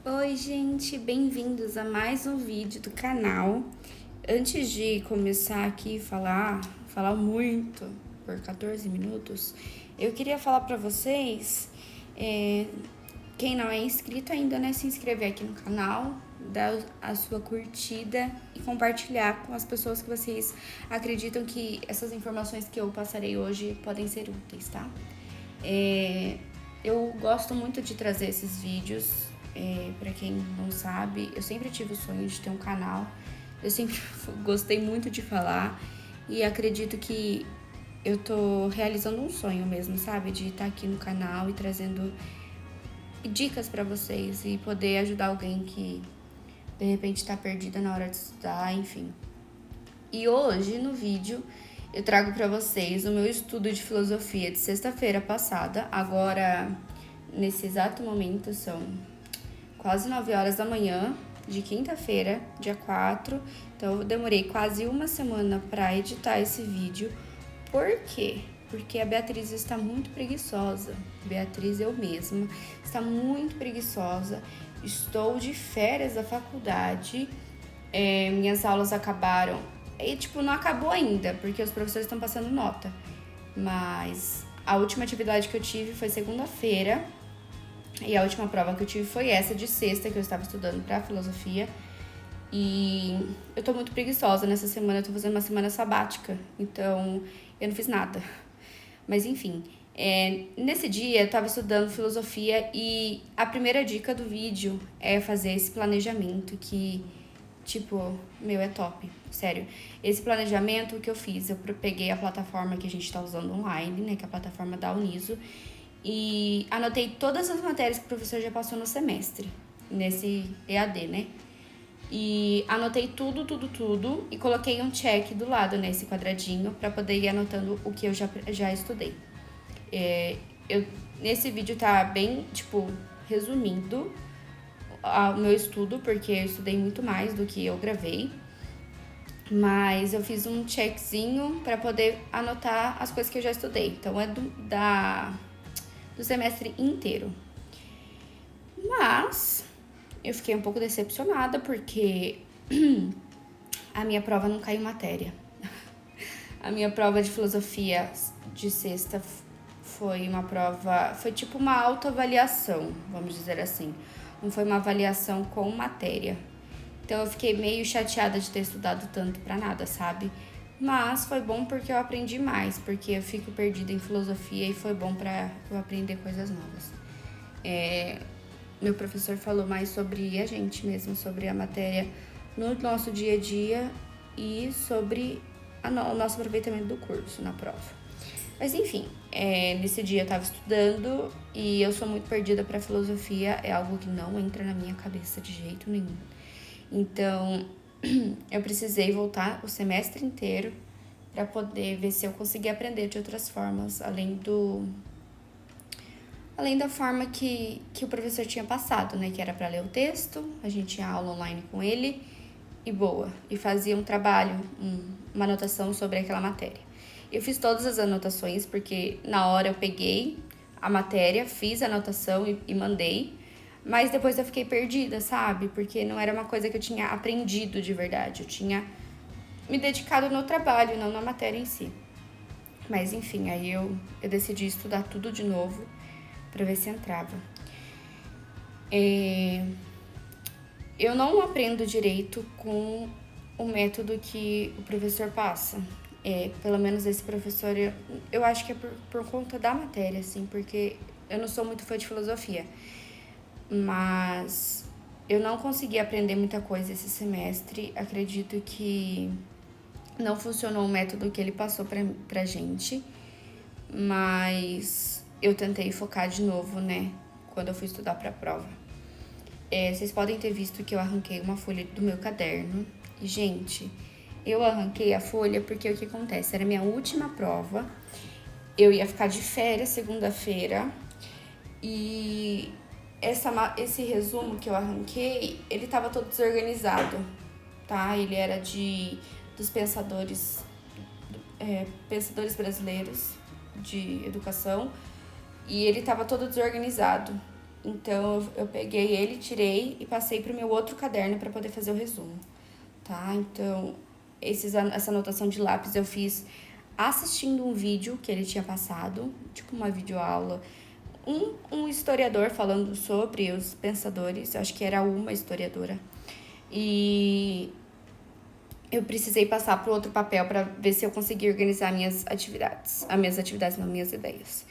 Oi, gente, bem-vindos a mais um vídeo do canal. Antes de começar aqui falar muito por 14 minutos, eu queria falar pra vocês, quem não é inscrito ainda, né, se inscrever aqui no canal, dar a sua curtida e compartilhar com as pessoas que vocês acreditam que essas informações que eu passarei hoje podem ser úteis, tá? Eu gosto muito de trazer esses vídeos. Para quem não sabe, eu sempre tive o sonho de ter um canal. Eu sempre gostei muito de falar e acredito que eu tô realizando um sonho mesmo, sabe? De estar aqui no canal e trazendo dicas para vocês e poder ajudar alguém que de repente tá perdida na hora de estudar, enfim. E hoje no vídeo eu trago para vocês o meu estudo de filosofia de sexta-feira passada. Agora, nesse exato momento, são quase 9 horas da manhã de quinta-feira, dia 4. Então eu demorei quase uma semana para editar esse vídeo. Por quê? Porque a Beatriz está muito preguiçosa. Beatriz, eu mesma, está muito preguiçosa. Estou de férias da faculdade. Minhas aulas acabaram. E, não acabou ainda, porque os professores estão passando nota. Mas a última atividade que eu tive foi segunda-feira. E a última prova que eu tive foi essa de sexta, que eu estava estudando para filosofia. E eu tô muito preguiçosa nessa semana, eu tô fazendo uma semana sabática. Então, eu não fiz nada. Mas enfim, nesse dia eu tava estudando filosofia e a primeira dica do vídeo é fazer esse planejamento que, é top, sério. Esse planejamento, o que eu fiz? Eu peguei a plataforma que a gente tá usando online, né, que é a plataforma da Uniso, e anotei todas as matérias que o professor já passou no semestre, nesse EAD, né? E anotei tudo e coloquei um check do lado nesse quadradinho para poder ir anotando o que eu já estudei. Nesse vídeo tá bem, resumindo o meu estudo, porque eu estudei muito mais do que eu gravei. Mas eu fiz um checkzinho para poder anotar as coisas que eu já estudei. Então é do semestre inteiro. Mas eu fiquei um pouco decepcionada porque a minha prova não caiu matéria. A minha prova de filosofia de sexta foi uma prova, foi tipo uma autoavaliação, vamos dizer assim. Não foi uma avaliação com matéria. Então eu fiquei meio chateada de ter estudado tanto pra nada, sabe? Mas foi bom porque eu aprendi mais, porque eu fico perdida em filosofia e foi bom pra eu aprender coisas novas. Meu professor falou mais sobre a gente mesmo, sobre a matéria no nosso dia a dia e sobre o nosso aproveitamento do curso na prova. Mas enfim, nesse dia eu tava estudando e eu sou muito perdida pra filosofia, é algo que não entra na minha cabeça de jeito nenhum. Então, eu precisei voltar o semestre inteiro para poder ver se eu conseguia aprender de outras formas, além da forma que o professor tinha passado, né? Que era para ler o texto, a gente tinha aula online com ele e boa. E fazia um trabalho, uma anotação sobre aquela matéria. Eu fiz todas as anotações, porque na hora eu peguei a matéria, fiz a anotação e mandei. Mas depois eu fiquei perdida, sabe? Porque não era uma coisa que eu tinha aprendido de verdade. Eu tinha me dedicado no trabalho, não na matéria em si. Mas enfim, aí eu decidi estudar tudo de novo para ver se entrava. Eu não aprendo direito com o método que o professor passa. Pelo menos esse professor, eu acho que é por conta da matéria, assim, porque eu não sou muito fã de filosofia. Mas eu não consegui aprender muita coisa esse semestre. Acredito que não funcionou o método que ele passou pra gente. Mas eu tentei focar de novo, né? Quando eu fui estudar pra prova. Vocês podem ter visto que eu arranquei uma folha do meu caderno. E, gente, eu arranquei a folha porque o que acontece? Era a minha última prova. Eu ia ficar de férias segunda-feira. E esse resumo que eu arranquei, ele tava todo desorganizado, tá? Ele era dos pensadores brasileiros de educação, e ele tava todo desorganizado. Então eu peguei ele, tirei e passei pro meu outro caderno para poder fazer o resumo, tá? Então essa anotação de lápis eu fiz assistindo um vídeo que ele tinha passado, tipo uma videoaula, um historiador falando sobre os pensadores, eu acho que era uma historiadora, e eu precisei passar para outro papel para ver se eu conseguia organizar minhas atividades. Minhas ideias.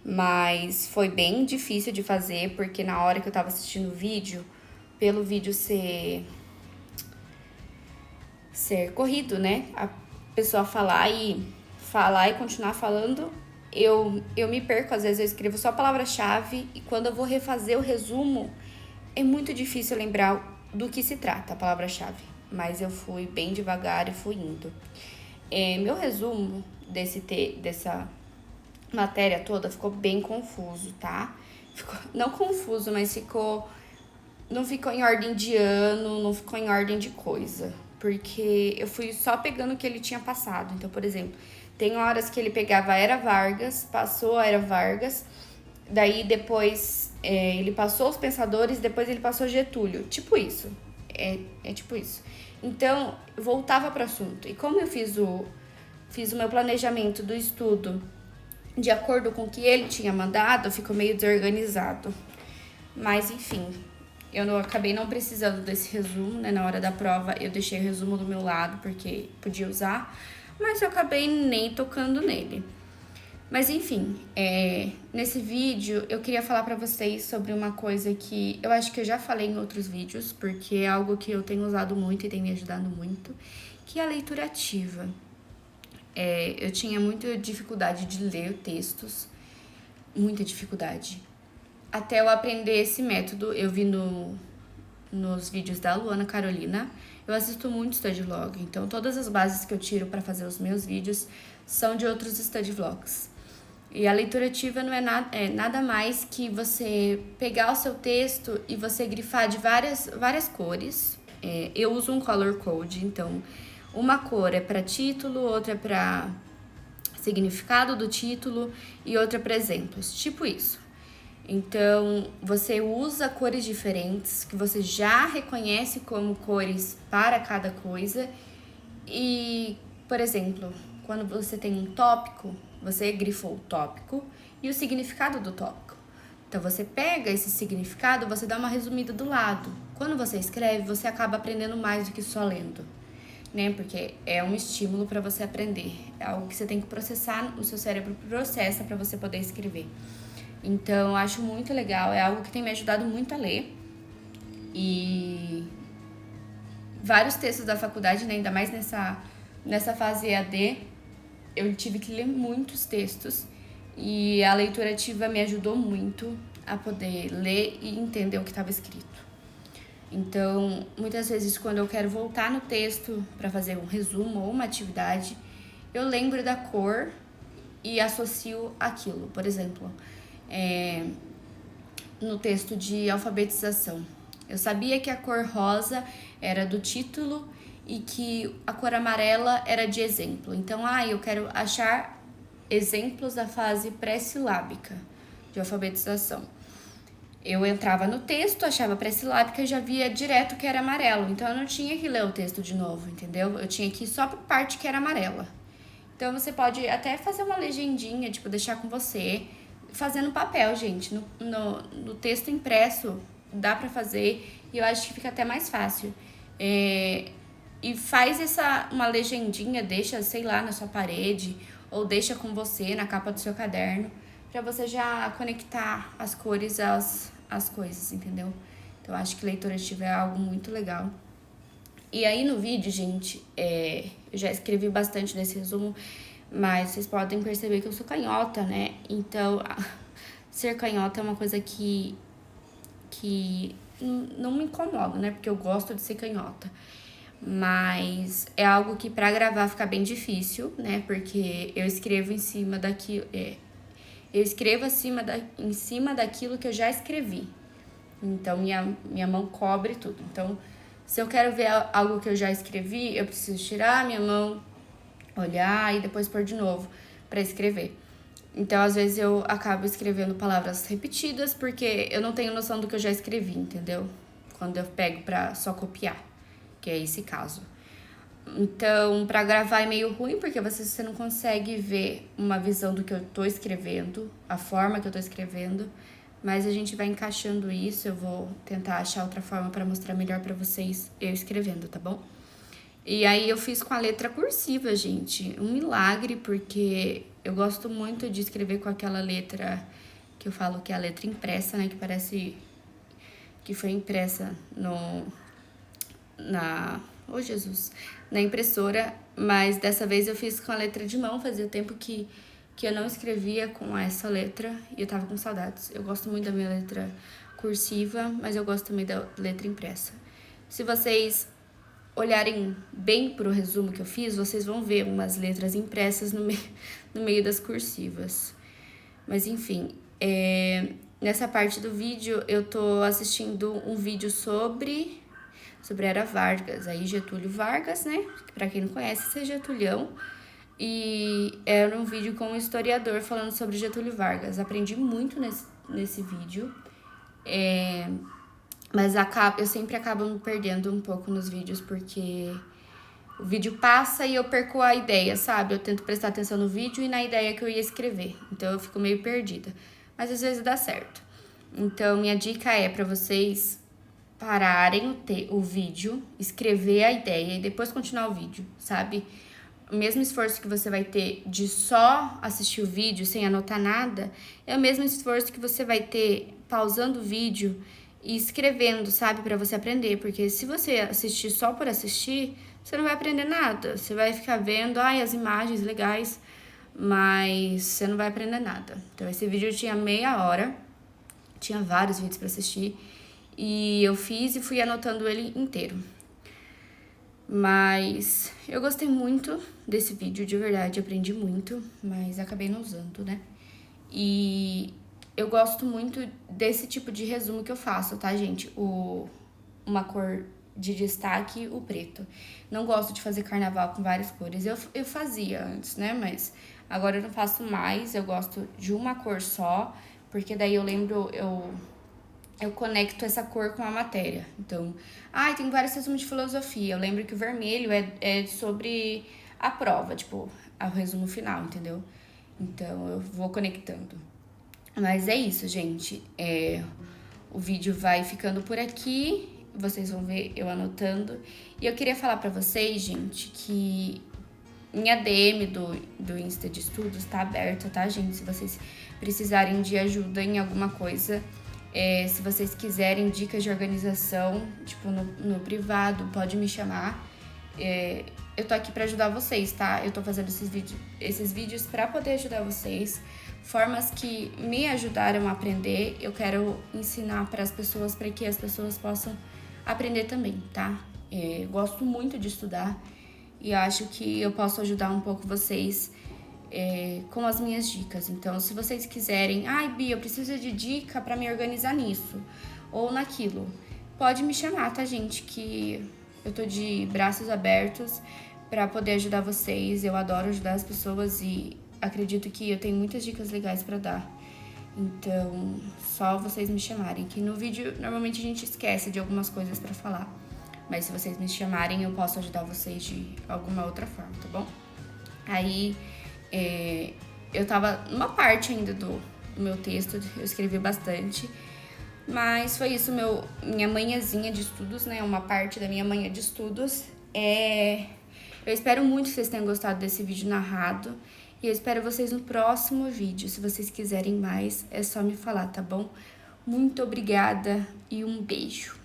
Mas foi bem difícil de fazer, porque na hora que eu tava assistindo o vídeo, pelo vídeo ser corrido, né? A pessoa falar e continuar falando, eu me perco. Às vezes eu escrevo só a palavra-chave e quando eu vou refazer o resumo, é muito difícil lembrar do que se trata a palavra-chave. Mas eu fui bem devagar e fui indo. Meu resumo dessa matéria toda ficou bem confuso, tá? Não confuso, mas não ficou em ordem de ano, não ficou em ordem de coisa. Porque eu fui só pegando o que ele tinha passado. Então, por exemplo, tem horas que ele pegava a Era Vargas, passou a Era Vargas, daí depois ele passou os pensadores, depois ele passou Getúlio. Tipo isso. É tipo isso. Então, eu voltava para o assunto. E como eu fiz o meu planejamento do estudo de acordo com o que ele tinha mandado, ficou meio desorganizado. Mas, enfim, acabei não precisando desse resumo, né? Na hora da prova, eu deixei o resumo do meu lado, porque podia usar. Mas eu acabei nem tocando nele. Mas, enfim, nesse vídeo, eu queria falar pra vocês sobre uma coisa que eu acho que eu já falei em outros vídeos, porque é algo que eu tenho usado muito e tem me ajudado muito, que é a leitura ativa. Eu tinha muita dificuldade de ler textos, muita dificuldade. Até eu aprender esse método, eu vi nos vídeos da Luana Carolina, eu assisto muito study vlog, então todas as bases que eu tiro para fazer os meus vídeos são de outros study vlogs. E a leitura ativa não é nada mais que você pegar o seu texto e você grifar de várias cores. Eu uso um color code, então uma cor é para título, outra é para significado do título e outra para exemplos, tipo isso. Então, você usa cores diferentes que você já reconhece como cores para cada coisa. E, por exemplo, quando você tem um tópico, você grifou o tópico e o significado do tópico. Então, você pega esse significado, você dá uma resumida do lado. Quando você escreve, você acaba aprendendo mais do que só lendo, né? Porque é um estímulo para você aprender. É algo que você tem que processar, o seu cérebro processa para você poder escrever. Então, eu acho muito legal, é algo que tem me ajudado muito a ler. E vários textos da faculdade, né, ainda mais nessa fase EAD, eu tive que ler muitos textos. E a leitura ativa me ajudou muito a poder ler e entender o que estava escrito. Então, muitas vezes, quando eu quero voltar no texto para fazer um resumo ou uma atividade, eu lembro da cor e associo aquilo. Por exemplo, no texto de alfabetização, eu sabia que a cor rosa era do título e que a cor amarela era de exemplo. Então, eu quero achar exemplos da fase pré-silábica de alfabetização. Eu entrava no texto, achava pré-silábica e já via direto que era amarelo. Então, eu não tinha que ler o texto de novo, entendeu? Eu tinha que ir só para parte que era amarela. Então, você pode até fazer uma legendinha, tipo, deixar com você, fazendo papel, gente. No texto impresso, dá para fazer e eu acho que fica até mais fácil. E faz uma legendinha, deixa, sei lá, na sua parede ou deixa com você na capa do seu caderno, para você já conectar as cores às coisas, entendeu? Então, eu acho que leitura ativa é algo muito legal. E aí, no vídeo, gente, eu já escrevi bastante nesse resumo, mas vocês podem perceber que eu sou canhota, né? Então, ser canhota é uma coisa que não me incomoda, né? Porque eu gosto de ser canhota. Mas é algo que para gravar fica bem difícil, né? Porque eu escrevo em cima daquilo. Eu escrevo em cima daquilo que eu já escrevi. Então, minha mão cobre tudo. Então, se eu quero ver algo que eu já escrevi, eu preciso tirar a minha mão, olhar e depois pôr de novo para escrever. Então, às vezes, eu acabo escrevendo palavras repetidas porque eu não tenho noção do que eu já escrevi, entendeu? Quando eu pego pra só copiar, que é esse caso. Então, pra gravar é meio ruim porque você não consegue ver uma visão do que eu tô escrevendo, a forma que eu tô escrevendo, mas a gente vai encaixando isso. Eu vou tentar achar outra forma pra mostrar melhor pra vocês eu escrevendo, tá bom? E aí eu fiz com a letra cursiva, gente. Um milagre, porque eu gosto muito de escrever com aquela letra que eu falo que é a letra impressa, né? Que parece que foi impressa oh, Jesus! Na impressora. Mas dessa vez eu fiz com a letra de mão. Fazia tempo que eu não escrevia com essa letra e eu tava com saudades. Eu gosto muito da minha letra cursiva, mas eu gosto também da letra impressa. Se vocês olharem bem pro resumo que eu fiz, vocês vão ver umas letras impressas no meio das cursivas. Mas enfim, nessa parte do vídeo eu tô assistindo um vídeo sobre Era Vargas, aí Getúlio Vargas, né? Pra quem não conhece, esse é Getulhão. E era um vídeo com um historiador falando sobre Getúlio Vargas. Aprendi muito nesse vídeo. Mas eu sempre acabo me perdendo um pouco nos vídeos, porque o vídeo passa e eu perco a ideia, sabe? Eu tento prestar atenção no vídeo e na ideia que eu ia escrever. Então eu fico meio perdida. Mas às vezes dá certo. Então minha dica é pra vocês pararem o vídeo, escrever a ideia e depois continuar o vídeo, sabe? O mesmo esforço que você vai ter de só assistir o vídeo sem anotar nada, é o mesmo esforço que você vai ter pausando o vídeo e escrevendo, sabe? Pra você aprender. Porque se você assistir só por assistir, você não vai aprender nada. Você vai ficar vendo, as imagens legais, mas você não vai aprender nada. Então, esse vídeo tinha meia hora, tinha vários vídeos pra assistir, e eu fiz e fui anotando ele inteiro. Mas eu gostei muito desse vídeo, de verdade, aprendi muito, mas acabei não usando, né? E eu gosto muito desse tipo de resumo que eu faço, tá, gente? Uma cor de destaque, o preto. Não gosto de fazer carnaval com várias cores. Eu fazia antes, né? Mas agora eu não faço mais. Eu gosto de uma cor só, porque daí eu lembro, eu conecto essa cor com a matéria. Então, tem vários resumos de filosofia. Eu lembro que o vermelho é sobre a prova, tipo, o resumo final, entendeu? Então, eu vou conectando. Mas é isso, gente. O vídeo vai ficando por aqui. Vocês vão ver eu anotando. E eu queria falar pra vocês, gente, que minha DM do Insta de Estudos tá aberta, tá, gente? Se vocês precisarem de ajuda em alguma coisa, se vocês quiserem dicas de organização, tipo, no privado, pode me chamar. Eu tô aqui pra ajudar vocês, tá? Eu tô fazendo esses vídeos pra poder ajudar vocês. Formas que me ajudaram a aprender, eu quero ensinar para as pessoas, para que as pessoas possam aprender também, tá? Gosto muito de estudar e acho que eu posso ajudar um pouco vocês com as minhas dicas. Então, se vocês quiserem, Bia, eu preciso de dica para me organizar nisso ou naquilo, pode me chamar, tá, gente? Que eu tô de braços abertos para poder ajudar vocês. Eu adoro ajudar as pessoas e acredito que eu tenho muitas dicas legais pra dar. Então, só vocês me chamarem. Que no vídeo, normalmente a gente esquece de algumas coisas pra falar. Mas se vocês me chamarem, eu posso ajudar vocês de alguma outra forma, tá bom? Aí, eu tava numa parte ainda do meu texto, eu escrevi bastante. Mas foi isso, minha manhãzinha de estudos, né? Uma parte da minha manhã de estudos. Eu espero muito que vocês tenham gostado desse vídeo narrado. E eu espero vocês no próximo vídeo. Se vocês quiserem mais, é só me falar, tá bom? Muito obrigada e um beijo.